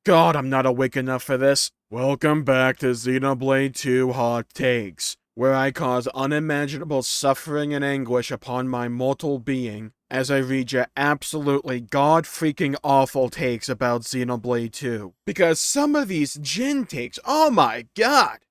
God, I'm not awake enough for this. Welcome back to Xenoblade 2 Hot Takes, where I cause unimaginable suffering and anguish upon my mortal being as I read your absolutely god-freaking awful takes about Xenoblade 2. Because some of these Jin takes, oh my god!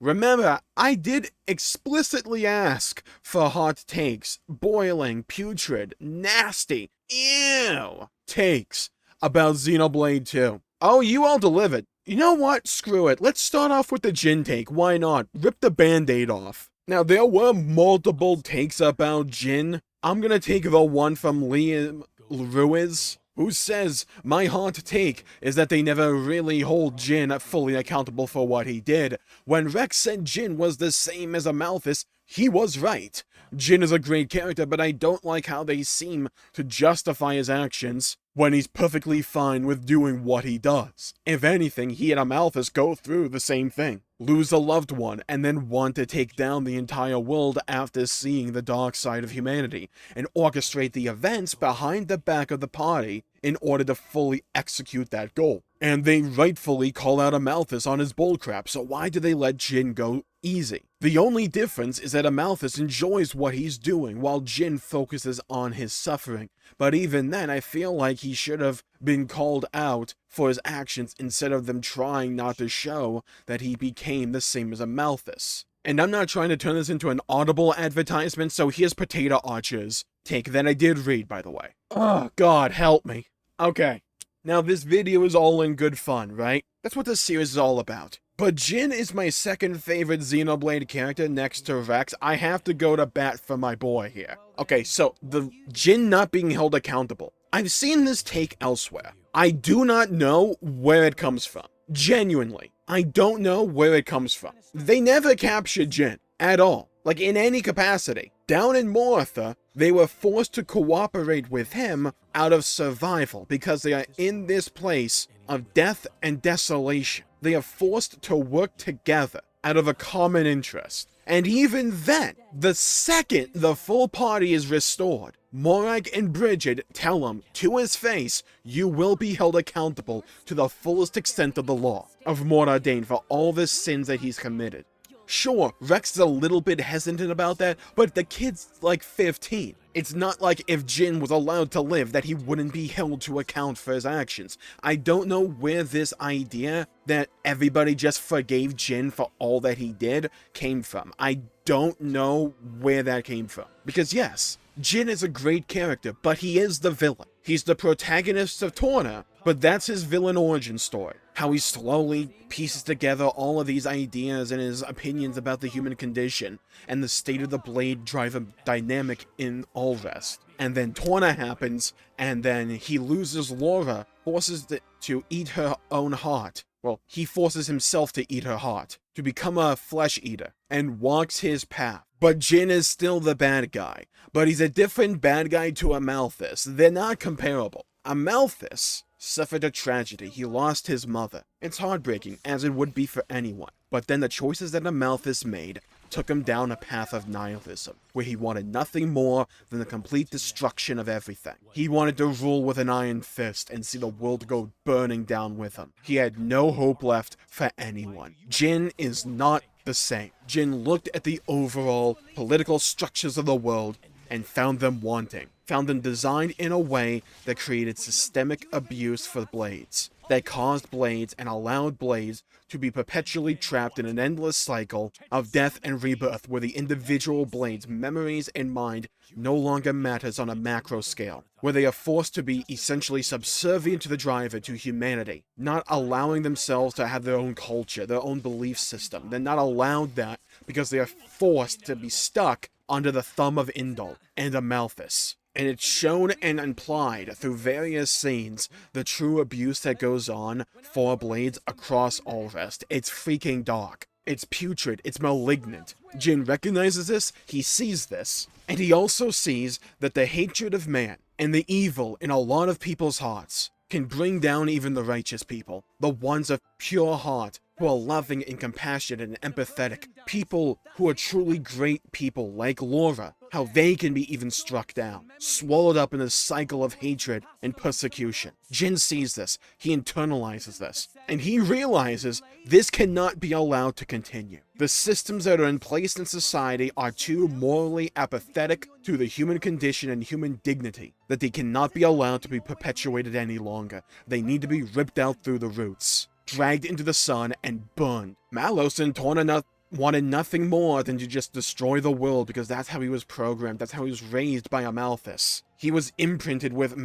Remember, I did explicitly ask for hot takes, boiling, putrid, nasty, ew takes about Xenoblade 2. Oh, you all delivered. You know what? Screw it. Let's start off with the Jin take. Why not? Rip the band-aid off. Now, there were multiple takes about Jin. I'm gonna take the one from Liam Ruiz, who says, my hot take is that they never really hold Jin fully accountable for what he did. When Rex said Jin was the same as Amalthus, he was right. Jin is a great character, but I don't like how they seem to justify his actions when he's perfectly fine with doing what he does. If anything, he and Amalthus go through the same thing. Lose a loved one, and then want to take down the entire world after seeing the dark side of humanity, and orchestrate the events behind the back of the party in order to fully execute that goal. And they rightfully call out Amalthus on his bullcrap, so why do they let Jin go easy? The only difference is that Amalthus enjoys what he's doing, while Jin focuses on his suffering. But even then, I feel like he should have been called out for his actions instead of them trying not to show that he became the same as Amalthus. And I'm not trying to turn this into an Audible advertisement, so here's Potato Archer's take that I did read, by the way. Oh, God, help me. Okay. Now, this video is all in good fun, right? That's what this series is all about. But Jin is my second favorite Xenoblade character next to Rex. I have to go to bat for my boy here. Okay, so the Jin not being held accountable. I've seen this take elsewhere. I do not know where it comes from. Genuinely, I don't know where it comes from. They never captured Jin at all, like in any capacity. Down in Moratha, they were forced to cooperate with him out of survival because they are in this place of death and desolation. They are forced to work together out of a common interest. And even then, the second the full party is restored, Morag and Bridget tell him to his face, you will be held accountable to the fullest extent of the law of Moradain for all the sins that he's committed. Sure, Rex is a little bit hesitant about that, but the kid's like 15. It's not like if Jin was allowed to live that he wouldn't be held to account for his actions. I don't know where this idea that everybody just forgave Jin for all that he did came from. I don't know where that came from. Because yes, Jin is a great character, but he is the villain. He's the protagonist of Torna, but that's his villain origin story. How he slowly pieces together all of these ideas and his opinions about the human condition and the state of the blade drive a dynamic in all rest. And then Torna happens, and then he loses Laura, forces it to eat her own heart. Well, he forces himself to eat her heart, to become a flesh eater, and walks his path. But Jin is still the bad guy, but he's a different bad guy to Amalthus. They're not comparable. Amalthus suffered a tragedy. He lost his mother. It's heartbreaking, as it would be for anyone. But then the choices that Amalthus made took him down a path of nihilism, where he wanted nothing more than the complete destruction of everything. He wanted to rule with an iron fist and see the world go burning down with him. He had no hope left for anyone. Jin is not the same. Jin looked at the overall political structures of the world and found them wanting. Found them designed in a way that created systemic abuse for blades, that caused blades and allowed blades to be perpetually trapped in an endless cycle of death and rebirth where the individual blades' memories and mind no longer matters on a macro scale, where they are forced to be essentially subservient to the driver, to humanity, not allowing themselves to have their own culture, their own belief system. They're not allowed that because they are forced to be stuck under the thumb of Indol and Amalthus. And it's shown and implied through various scenes the true abuse that goes on for blades across all rest. It's freaking dark. It's putrid. It's malignant. Jin recognizes this, he sees this, and he also sees that the hatred of man and the evil in a lot of people's hearts can bring down even the righteous people, the ones of pure heart, who are loving and compassionate and empathetic, people who are truly great people like Laura. how they can be even struck down, swallowed up in a cycle of hatred and persecution. Jin sees this, he internalizes this, and he realizes this cannot be allowed to continue. The systems that are in place in society are too morally apathetic to the human condition and human dignity that they cannot be allowed to be perpetuated any longer. They need to be ripped out through the roots, dragged into the sun, and burned. Malos and Torna wanted nothing more than to just destroy the world because that's how he was programmed, that's how he was raised by Amalthus. He was imprinted with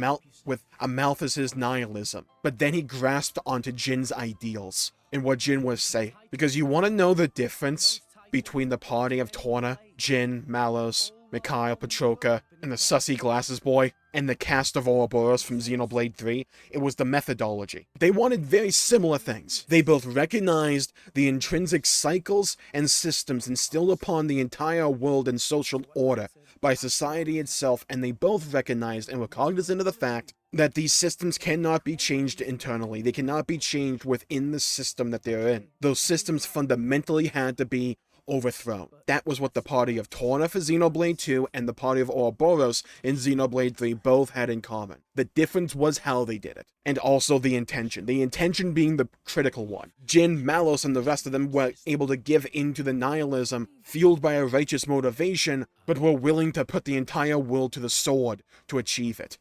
Amalthus's nihilism, but then he grasped onto Jin's ideals and what Jin was saying. Because you want to know the difference between the party of Torna, Jin, Malos, Mikhail, Petroka, and the sussy glasses boy, and the cast of Ouroboros from Xenoblade 3, it was the methodology. They wanted very similar things. They both recognized the intrinsic cycles and systems instilled upon the entire world and social order by society itself, and they both recognized and were cognizant of the fact that these systems cannot be changed internally. They cannot be changed within the system that they're in. Those systems fundamentally had to be overthrown. That was what the party of Torna for Xenoblade 2 and the party of Ouroboros in Xenoblade 3 both had in common. The difference was how they did it, and also the intention being the critical one. Jin, Malos, and the rest of them were able to give in to the nihilism fueled by a righteous motivation, but were willing to put the entire world to the sword to achieve it.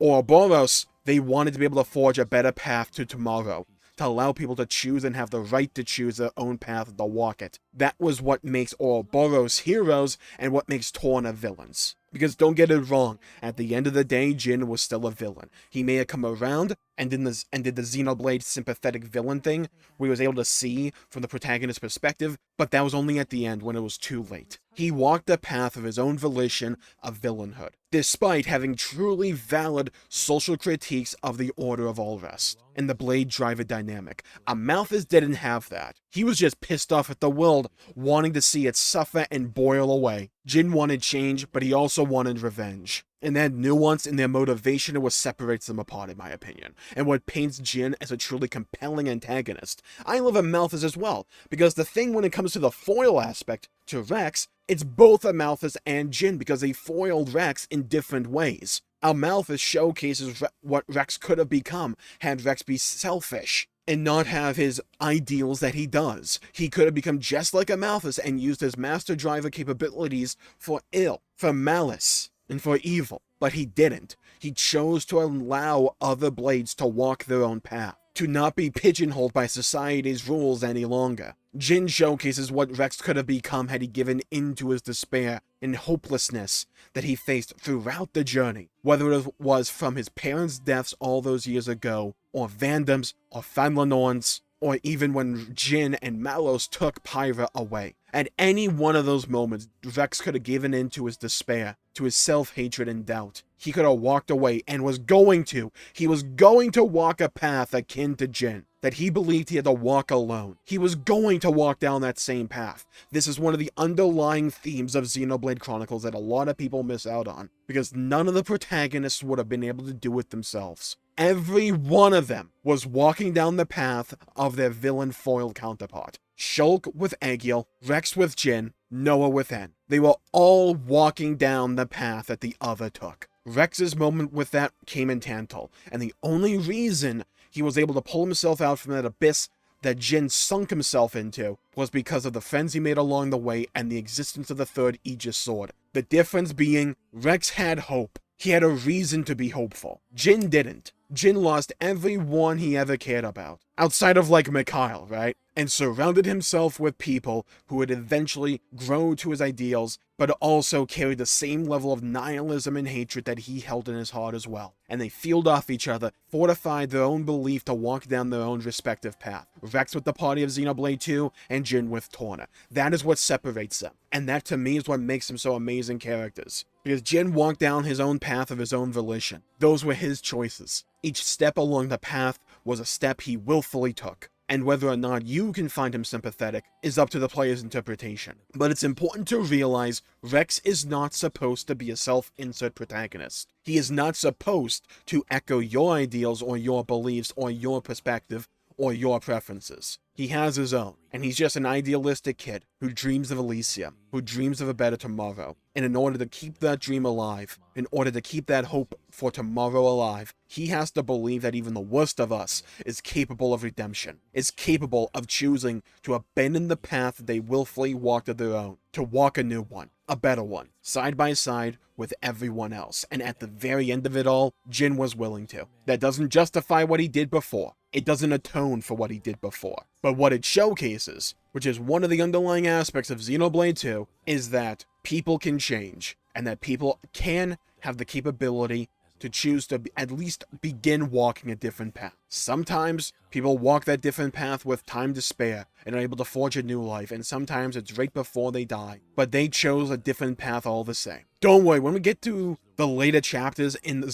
Ouroboros, they wanted to be able to forge a better path to tomorrow, to allow people to choose and have the right to choose their own path to walk it. That was what makes Ouroboros heroes and what makes Torna villains. Because don't get it wrong, at the end of the day, Jin was still a villain. He may have come around and did the Xenoblade sympathetic villain thing, where he was able to see from the protagonist's perspective, but that was only at the end when it was too late. He walked the path of his own volition of villainhood, despite having truly valid social critiques of the Order of All Rest and the Blade Driver dynamic. Amalthus didn't have that. He was just pissed off at the world, wanting to see it suffer and boil away. Jin wanted change, but he also wanted revenge. And that nuance in their motivation is what separates them apart, in my opinion, and what paints Jin as a truly compelling antagonist. I love Amalthus as well, because the thing when it comes to the foil aspect to Rex, it's both Amalthus and Jin, because they foiled Rex in different ways. Amalthus showcases what Rex could have become had Rex be selfish and not have his ideals that he does. He could have become just like Amalthus and used his master driver capabilities for ill, for malice, and for evil. But he didn't. He chose to allow other blades to walk their own path, to not be pigeonholed by society's rules any longer. Jin showcases what Rex could have become had he given in to his despair and hopelessness that he faced throughout the journey, whether it was from his parents' deaths all those years ago, or Vandam's, or Fanlanorn's, or even when Jin and Malos took Pyra away. At any one of those moments, Rex could have given in to his despair, to his self-hatred and doubt. He could have walked away and was going to. He was going to walk a path akin to Jin, that he believed he had to walk alone. He was going to walk down that same path. This is one of the underlying themes of Xenoblade Chronicles that a lot of people miss out on, because none of the protagonists would have been able to do it themselves. Every one of them was walking down the path of their villain foil counterpart. Shulk with Aegil, Rex with Jin, Noah with En. They were all walking down the path that the other took. Rex's moment with that came in Tantal, and the only reason he was able to pull himself out from that abyss that Jin sunk himself into was because of the friends he made along the way and the existence of the third Aegis sword. The difference being, Rex had hope. He had a reason to be hopeful. Jin didn't. Jin lost everyone he ever cared about. Outside of, like, Mikhail, right? And surrounded himself with people who would eventually grow to his ideals, but also carried the same level of nihilism and hatred that he held in his heart as well. And they fealed off each other, fortified their own belief to walk down their own respective path. Rex with the party of Xenoblade 2, and Jin with Torna. That is what separates them. And that, to me, is what makes them so amazing characters. Because Jin walked down his own path of his own volition. Those were his choices. Each step along the path was a step he willfully took. And whether or not you can find him sympathetic is up to the player's interpretation. But it's important to realize Rex is not supposed to be a self-insert protagonist. He is not supposed to echo your ideals or your beliefs or your perspective or your preferences. He has his own, and he's just an idealistic kid who dreams of Elysium, who dreams of a better tomorrow. And in order to keep that dream alive, in order to keep that hope for tomorrow alive, he has to believe that even the worst of us is capable of redemption, is capable of choosing to abandon the path they willfully walked of their own, to walk a new one, a better one, side by side with everyone else. And at the very end of it all, Jin was willing to. That doesn't justify what he did before. It doesn't atone for what he did before. But what it showcases, which is one of the underlying aspects of Xenoblade 2, is that people can change, and that people can have the capability to choose to at least begin walking a different path. Sometimes people walk that different path with time to spare and are able to forge a new life, and sometimes it's right before they die. But they chose a different path all the same. Don't worry, when we get to the later chapters in the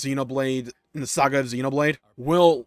saga of Xenoblade, we'll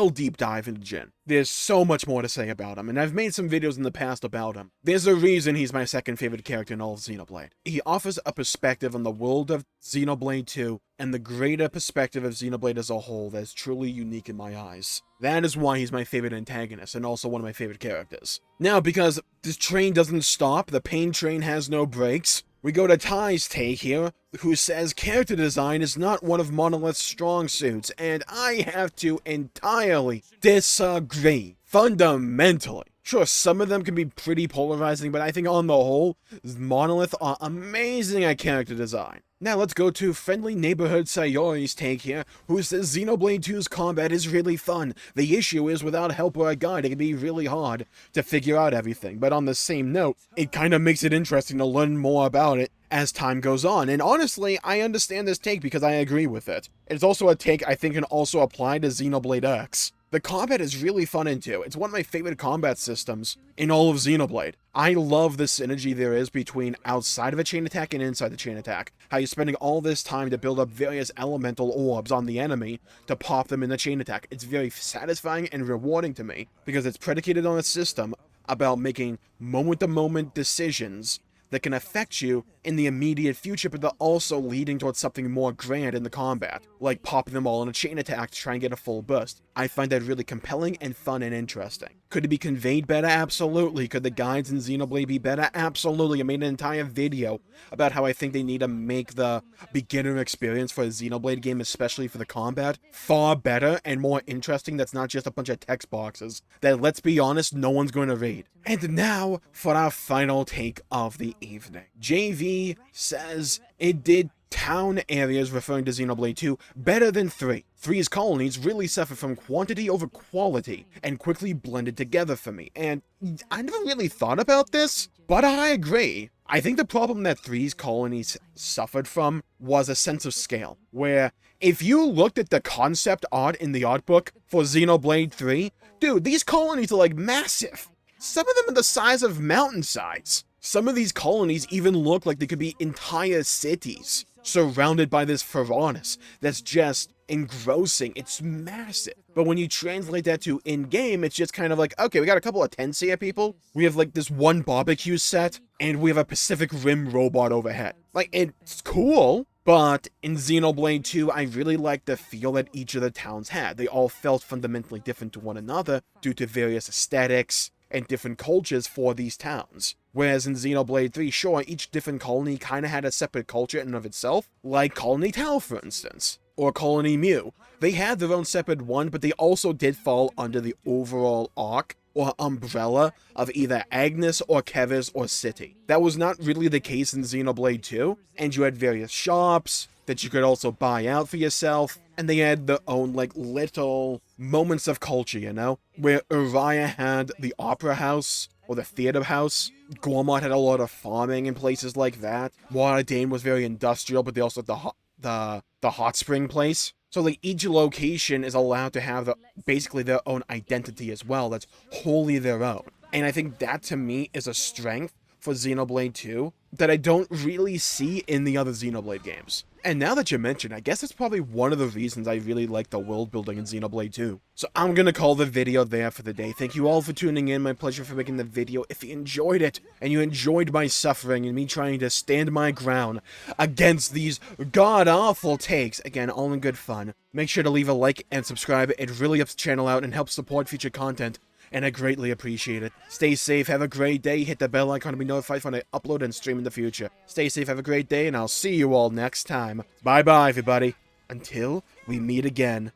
deep dive into Jin. There's so much more to say about him, and I've made some videos in the past about him. There's a reason he's my second favorite character in all of Xenoblade. He offers a perspective on the world of Xenoblade 2 and the greater perspective of Xenoblade as a whole that is truly unique in my eyes. That is why he's my favorite antagonist and also one of my favorite characters. Now, because this train doesn't stop, the pain train has no brakes, we go to Ty's take here, who says character design is not one of Monolith's strong suits, and I have to entirely disagree. Fundamentally. Sure, some of them can be pretty polarizing, but I think on the whole, Monolith are amazing at character design. Now let's go to Friendly Neighborhood Sayori's take here, who says Xenoblade 2's combat is really fun. The issue is without help or a guide, it can be really hard to figure out everything. But on the same note, it kind of makes it interesting to learn more about it as time goes on. And honestly, I understand this take because I agree with it. It's also a take I think can also apply to Xenoblade X. The combat is really fun in 2. It's one of my favorite combat systems in all of Xenoblade. I love the synergy there is between outside of a chain attack and inside the chain attack. How you're spending all this time to build up various elemental orbs on the enemy to pop them in the chain attack. It's very satisfying and rewarding to me because it's predicated on a system about making moment-to-moment decisions that can affect you in the immediate future, but they're also leading towards something more grand in the combat, like popping them all in a chain attack to try and get a full burst. I find that really compelling and fun and interesting. Could it be conveyed better? Absolutely. Could the guides in Xenoblade be better? Absolutely. I made an entire video about how I think they need to make the beginner experience for a Xenoblade game, especially for the combat, far better and more interesting. That's not just a bunch of text boxes that, let's be honest, no one's going to read. And now for our final take of the evening. JV says it did town areas, referring to Xenoblade 2, better than 3. 3's colonies really suffered from quantity over quality and quickly blended together for me. And I never really thought about this, but I agree. I think the problem that 3's colonies suffered from was a sense of scale, where if you looked at the concept art in the art book for Xenoblade 3, dude, these colonies are like massive. Some of them are the size of mountainsides. Some of these colonies even look like they could be entire cities, surrounded by this Pharaonis that's just engrossing. It's massive. But when you translate that to in-game, it's just kind of like, okay, we got a couple of tents here, people. We have like this one barbecue set, and we have a Pacific Rim robot overhead. Like, it's cool. But in Xenoblade 2, I really liked the feel that each of the towns had. They all felt fundamentally different to one another due to various aesthetics and different cultures for these towns. Whereas in Xenoblade 3, sure, each different colony kind of had a separate culture in and of itself, like Colony Tau, for instance, or Colony Mu. They had their own separate one, but they also did fall under the overall arc or umbrella of either Agnes or Kevis or City. That was not really the case in Xenoblade 2, and you had various shops that you could also buy out for yourself, and they had their own, like, little moments of culture, you know? Where Uriah had the opera house, or the theater house. Gormott had a lot of farming in places like that. Waterdane was very industrial, but they also had the hot spring place. So, like, each location is allowed to have basically their own identity as well, that's wholly their own. And I think that, to me, is a strength for Xenoblade 2 that I don't really see in the other Xenoblade games. And now that you mention, I guess it's probably one of the reasons I really like the world building in Xenoblade 2. So I'm gonna call the video there for the day. Thank you all for tuning in. My pleasure for making the video. If you enjoyed it, and you enjoyed my suffering and me trying to stand my ground against these god-awful takes, again, all in good fun, make sure to leave a like and subscribe. It really helps the channel out and helps support future content, and I greatly appreciate it. Stay safe, have a great day, hit the bell icon to be notified when I upload and stream in the future. Stay safe, have a great day, and I'll see you all next time. Bye-bye, everybody. Until we meet again.